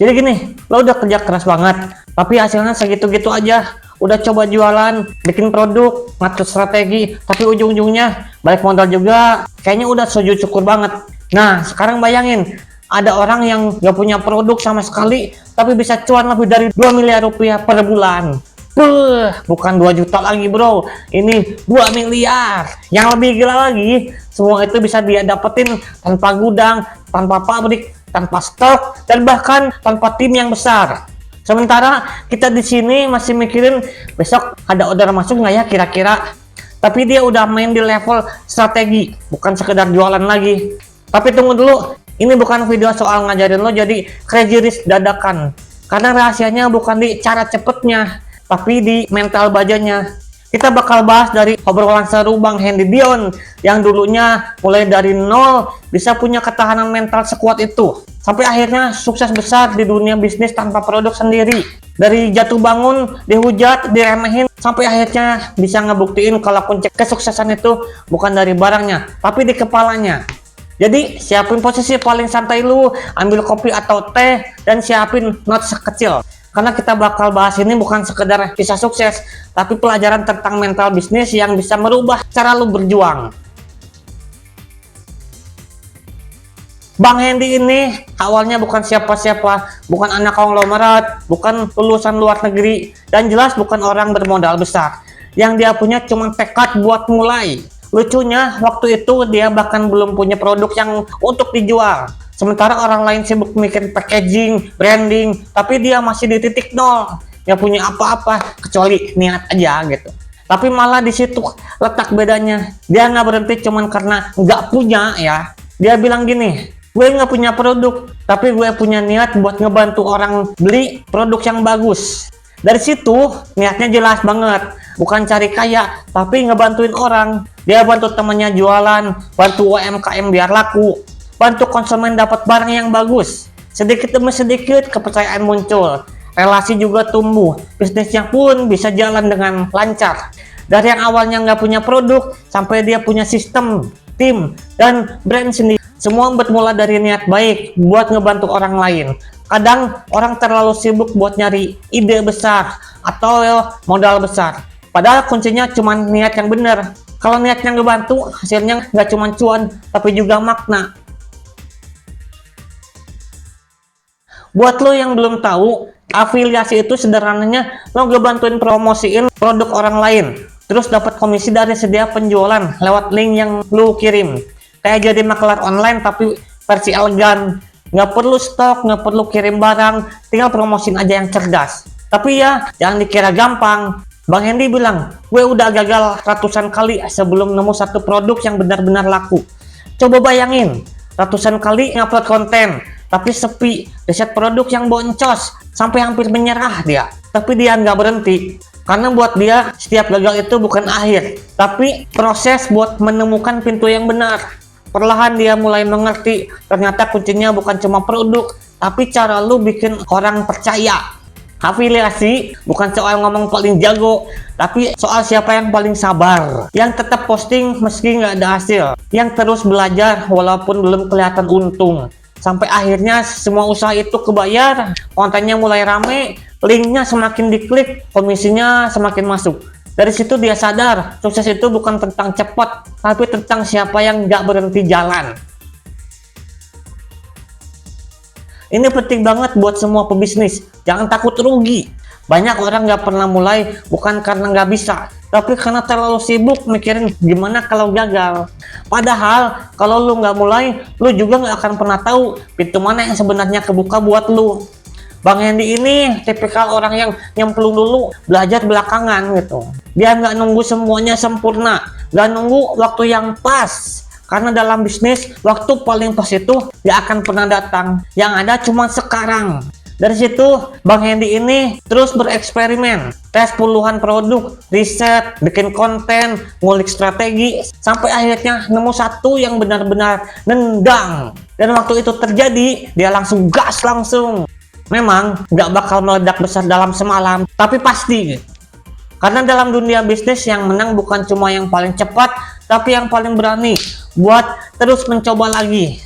Jadi gini, lo udah kerja keras banget, tapi hasilnya segitu-gitu aja. Udah coba jualan, bikin produk, ngatur strategi, tapi ujung-ujungnya balik modal juga. Kayaknya udah sujud syukur banget. Nah, sekarang bayangin, ada orang yang gak punya produk sama sekali, tapi bisa cuan lebih dari 2 miliar rupiah per bulan. Bukan 2 juta lagi bro, ini 2 miliar. Yang lebih gila lagi, semua itu bisa dia dapetin tanpa gudang, tanpa pabrik, tanpa stok, dan bahkan tanpa tim yang besar. Sementara kita di sini masih mikirin besok ada order masuk nggak ya kira-kira. Tapi dia udah main di level strategi, bukan sekedar jualan lagi. Tapi tunggu dulu, ini bukan video soal ngajarin lo jadi crazy rich dadakan. Karena rahasianya bukan di cara cepetnya, tapi di mental bajanya. Kita bakal bahas dari obrolan seru Bang Hendy Dion yang dulunya mulai dari nol bisa punya ketahanan mental sekuat itu, sampai akhirnya sukses besar di dunia bisnis tanpa produk sendiri. Dari jatuh bangun, dihujat, diremehin, sampai akhirnya bisa ngebuktiin kalau kunci kesuksesan itu bukan dari barangnya, tapi di kepalanya. Jadi siapin posisi paling santai lu, ambil kopi atau teh, dan siapin notes kecil. Karena kita bakal bahas ini bukan sekedar kisah sukses, tapi pelajaran tentang mental bisnis yang bisa merubah cara lu berjuang. Bang Hendy ini awalnya bukan siapa-siapa, bukan anak konglomerat, bukan lulusan luar negeri, dan jelas bukan orang bermodal besar. Yang dia punya cuma tekad buat mulai. Lucunya, waktu itu dia bahkan belum punya produk yang untuk dijual. Sementara orang lain sibuk mikir packaging, branding, tapi dia masih di titik nol. Nggak punya apa-apa, kecuali niat aja gitu. Tapi malah di situ letak bedanya. Dia nggak berhenti cuman karena nggak punya ya. Dia bilang gini, gue nggak punya produk, tapi gue punya niat buat ngebantu orang beli produk yang bagus. Dari situ niatnya jelas banget, bukan cari kaya, tapi ngebantuin orang. Dia bantu temannya jualan, bantu UMKM biar laku, bantu konsumen dapat barang yang bagus. Sedikit demi sedikit kepercayaan muncul, relasi juga tumbuh, bisnisnya pun bisa jalan dengan lancar. Dari yang awalnya nggak punya produk, sampai dia punya sistem, tim, dan brand sendiri. Semua bermula dari niat baik buat ngebantu orang lain. Kadang orang terlalu sibuk buat nyari ide besar atau modal besar. Padahal kuncinya cuma niat yang benar. Kalau niatnya ngebantu, hasilnya nggak cuma cuan, tapi juga makna. Buat lo yang belum tahu, afiliasi itu sederhananya lo ngebantuin promosiin produk orang lain, terus dapat komisi dari setiap penjualan lewat link yang lo kirim. Kayak jadi maklar online tapi versi elegan. Nggak perlu stok, nggak perlu kirim barang, tinggal promosin aja yang cerdas. Tapi ya, jangan dikira gampang. Bang Hendy bilang, gue udah gagal ratusan kali sebelum nemu satu produk yang benar-benar laku. Coba bayangin, ratusan kali ngupload konten, tapi sepi, riset produk yang boncos, sampai hampir menyerah dia. Tapi dia nggak berhenti, karena buat dia, setiap gagal itu bukan akhir, tapi proses buat menemukan pintu yang benar. Perlahan dia mulai mengerti, ternyata kuncinya bukan cuma produk, tapi cara lu bikin orang percaya. Afiliasi bukan soal ngomong paling jago, tapi soal siapa yang paling sabar, yang tetap posting meski nggak ada hasil, yang terus belajar walaupun belum kelihatan untung. Sampai akhirnya semua usaha itu kebayar, kontennya mulai rame, linknya semakin diklik, komisinya semakin masuk. Dari situ dia sadar, sukses itu bukan tentang cepat, tapi tentang siapa yang nggak berhenti jalan. Ini penting banget buat semua pebisnis, jangan takut rugi. Banyak orang nggak pernah mulai, bukan karena nggak bisa, tapi karena terlalu sibuk mikirin gimana kalau gagal. Padahal, kalau lu nggak mulai, lu juga nggak akan pernah tahu pintu mana yang sebenarnya kebuka buat lu. Bang Hendy ini tipikal orang yang nyemplung dulu, belajar belakangan gitu. Dia nggak nunggu semuanya sempurna, nggak nunggu waktu yang pas. Karena dalam bisnis, waktu paling pas itu nggak akan pernah datang. Yang ada cuma sekarang. Dari situ, Bang Hendy ini terus bereksperimen, tes puluhan produk, riset, bikin konten, ngulik strategi, sampai akhirnya nemu satu yang benar-benar nendang. Dan waktu itu terjadi, dia langsung gas langsung. Memang nggak bakal meledak besar dalam semalam, tapi pasti. Karena dalam dunia bisnis yang menang bukan cuma yang paling cepat, tapi yang paling berani buat terus mencoba lagi.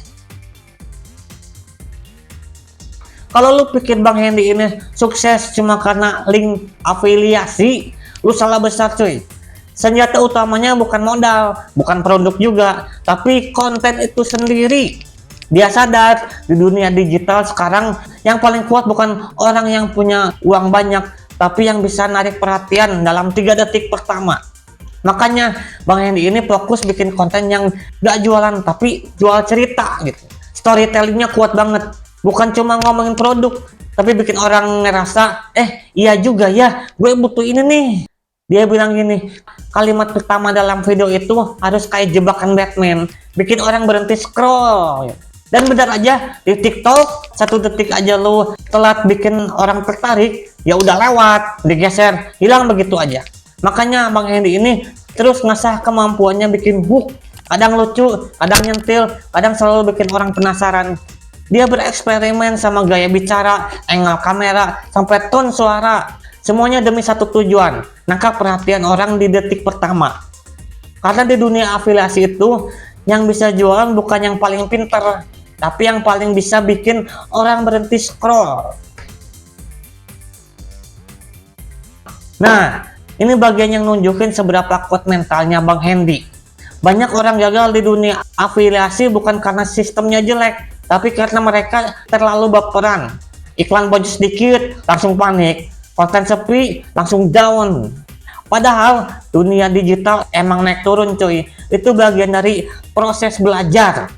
Kalau lu pikir Bang Hendy ini sukses cuma karena link afiliasi, lu salah besar cuy. Senjata utamanya bukan modal, bukan produk juga, tapi konten itu sendiri. Dia sadar di dunia digital sekarang yang paling kuat bukan orang yang punya uang banyak, tapi yang bisa narik perhatian dalam 3 detik pertama. Makanya Bang Hendy ini fokus bikin konten yang gak jualan, tapi jual cerita gitu. Storytellingnya kuat banget. Bukan cuma ngomongin produk, tapi bikin orang ngerasa, iya juga ya, gue butuh ini nih. Dia bilang gini, kalimat pertama dalam video itu harus kayak jebakan Batman, bikin orang berhenti scroll. Dan benar aja, di TikTok 1 detik aja lu telat bikin orang tertarik, ya udah lewat, digeser, hilang begitu aja. Makanya Bang Hendy ini terus ngasah kemampuannya bikin hook, kadang lucu, kadang nyentil, kadang selalu bikin orang penasaran. Dia bereksperimen sama gaya bicara, angle kamera, sampai tone suara. Semuanya demi satu tujuan, nangkap perhatian orang di detik pertama. Karena di dunia afiliasi itu, yang bisa jualan bukan yang paling pinter, tapi yang paling bisa bikin orang berhenti scroll. Nah, ini bagian yang nunjukin seberapa kuat mentalnya Bang Hendy. Banyak orang gagal di dunia afiliasi bukan karena sistemnya jelek, tapi karena mereka terlalu baperan. Iklan boncos sedikit, langsung panik. Konten sepi, langsung down. Padahal dunia digital emang naik turun cuy. Itu bagian dari proses belajar.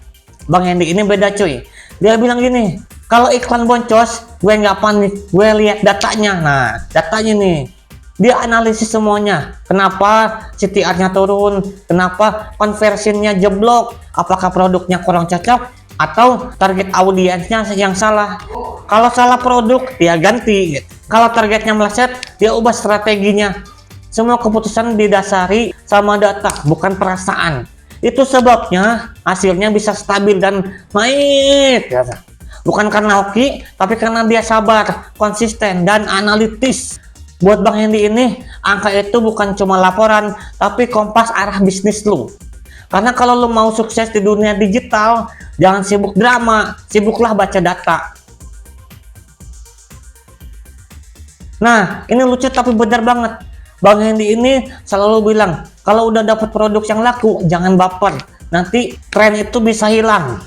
Bang Hendy ini beda cuy. Dia bilang gini, kalau iklan boncos, gue nggak panik. Gue lihat datanya. Nah, datanya nih. Dia analisis semuanya. Kenapa CTR-nya turun? Kenapa conversion-nya jeblok? Apakah produknya kurang cocok? Atau target audiensnya yang salah? Kalau salah produk, dia ganti. Kalau targetnya meleset, dia ubah strateginya. Semua keputusan didasari sama data, bukan perasaan. Itu sebabnya hasilnya bisa stabil dan naik. Bukan karena hoki, tapi karena dia sabar, konsisten, dan analitis. Buat Bang Hendy ini, angka itu bukan cuma laporan, tapi kompas arah bisnis lu. Karena kalau lu mau sukses di dunia digital, jangan sibuk drama, sibuklah baca data. Nah, ini lucu tapi benar banget. Bang Hendy ini selalu bilang, kalau udah dapat produk yang laku, jangan baper. Nanti tren itu bisa hilang.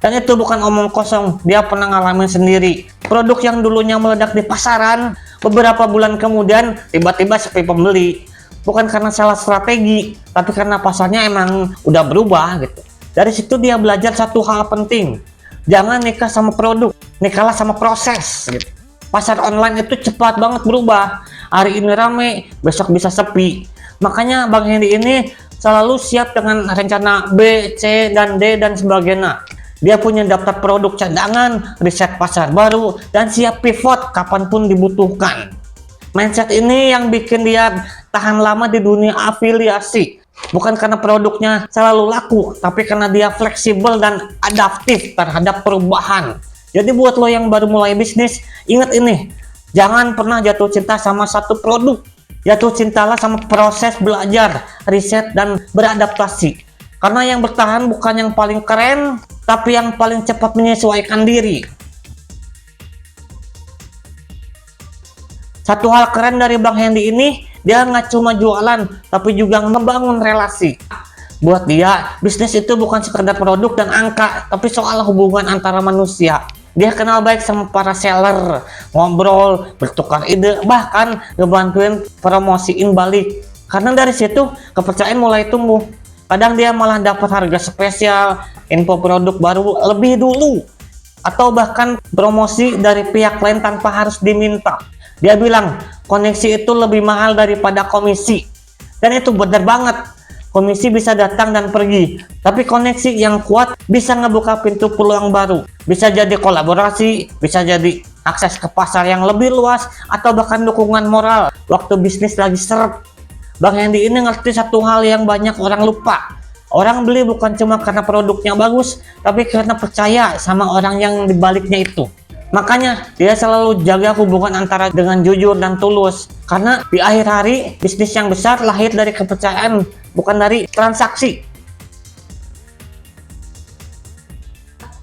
Dan itu bukan omong kosong, dia pernah ngalamin sendiri. Produk yang dulunya meledak di pasaran, beberapa bulan kemudian tiba-tiba sepi pembeli. Bukan karena salah strategi, tapi karena pasarnya emang udah berubah gitu. Dari situ dia belajar satu hal penting. Jangan nikah sama produk, nikahlah sama proses gitu. Pasar online itu cepat banget berubah. Hari ini rame, besok bisa sepi. Makanya Bang Hendy ini selalu siap dengan rencana B, C, dan D, dan sebagainya. Dia punya daftar produk cadangan, riset pasar baru, dan siap pivot kapanpun dibutuhkan. Mindset ini yang bikin dia tahan lama di dunia afiliasi. Bukan karena produknya selalu laku, tapi karena dia fleksibel dan adaptif terhadap perubahan. Jadi buat lo yang baru mulai bisnis, ingat ini, jangan pernah jatuh cinta sama satu produk. Jatuh cintalah sama proses belajar, riset, dan beradaptasi. Karena yang bertahan bukan yang paling keren, tapi yang paling cepat menyesuaikan diri. Satu hal keren dari Bang Hendy ini, dia nggak cuma jualan, tapi juga membangun relasi. Buat dia, bisnis itu bukan sekedar produk dan angka, tapi soal hubungan antara manusia. Dia kenal baik sama para seller, ngobrol, bertukar ide, bahkan ngebantuin promosiin balik. Karena dari situ, kepercayaan mulai tumbuh. Kadang dia malah dapat harga spesial, info produk baru lebih dulu, atau bahkan promosi dari pihak lain tanpa harus diminta. Dia bilang, koneksi itu lebih mahal daripada komisi. Dan itu benar banget. Komisi bisa datang dan pergi, tapi koneksi yang kuat bisa ngebuka pintu peluang baru. Bisa jadi kolaborasi, bisa jadi akses ke pasar yang lebih luas, atau bahkan dukungan moral waktu bisnis lagi seret. Bang Hendy ini ngerti satu hal yang banyak orang lupa. Orang beli bukan cuma karena produknya bagus, tapi karena percaya sama orang yang dibaliknya itu. Makanya dia selalu jaga hubungan antara dengan jujur dan tulus. Karena di akhir hari, bisnis yang besar lahir dari kepercayaan, bukan dari transaksi.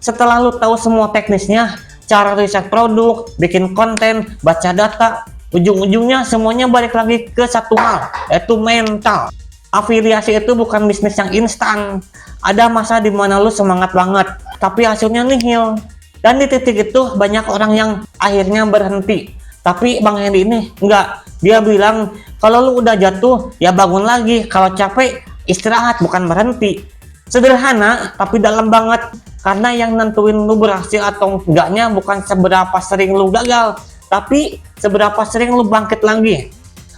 Setelah lu tahu semua teknisnya, cara riset produk, bikin konten, baca data. Ujung-ujungnya semuanya balik lagi ke satu hal, yaitu mental. Afiliasi itu bukan bisnis yang instan. Ada masa dimana lu semangat banget, tapi hasilnya nihil. Dan di titik itu banyak orang yang akhirnya berhenti. Tapi Bang Hendy ini enggak. Dia bilang kalau lu udah jatuh ya bangun lagi, kalau capek istirahat bukan berhenti. Sederhana tapi dalam banget, karena yang nentuin lu berhasil atau enggaknya bukan seberapa sering lu gagal, tapi seberapa sering lu bangkit lagi.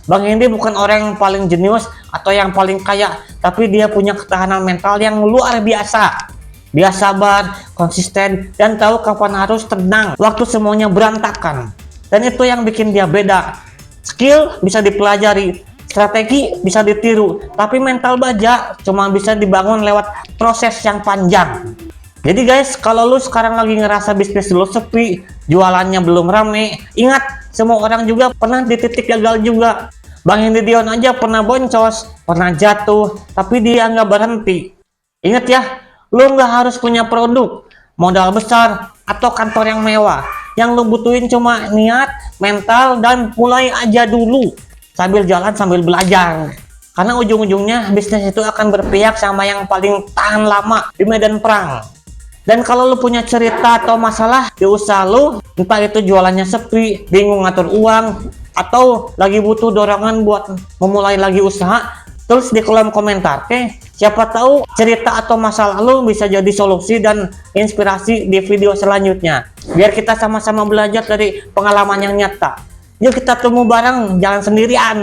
Bang Hendy bukan orang yang paling jenius atau yang paling kaya, tapi dia punya ketahanan mental yang luar biasa. Dia sabar, konsisten, dan tahu kapan harus tenang waktu semuanya berantakan. Dan itu yang bikin dia beda. Skill bisa dipelajari, strategi bisa ditiru, tapi mental baja cuma bisa dibangun lewat proses yang panjang. Jadi guys, kalau lu sekarang lagi ngerasa bisnis lu sepi, jualannya belum rame, ingat, semua orang juga pernah di titik gagal juga. Bang Hendy Dion aja pernah boncos, pernah jatuh, tapi dia nggak berhenti. Ingat ya, lu nggak harus punya produk, modal besar, atau kantor yang mewah. Yang lu butuhin cuma niat, mental, dan mulai aja dulu. Sambil jalan sambil belajar. Karena ujung-ujungnya bisnis itu akan berpihak sama yang paling tahan lama di medan perang. Dan kalau lu punya cerita atau masalah di usaha lu, entah itu jualannya sepi, bingung ngatur uang, atau lagi butuh dorongan buat memulai lagi usaha, tulis di kolom komentar, oke? Siapa tahu cerita atau masalah lu bisa jadi solusi dan inspirasi di video selanjutnya. Biar kita sama-sama belajar dari pengalaman yang nyata. Yuk kita temu bareng, jangan sendirian.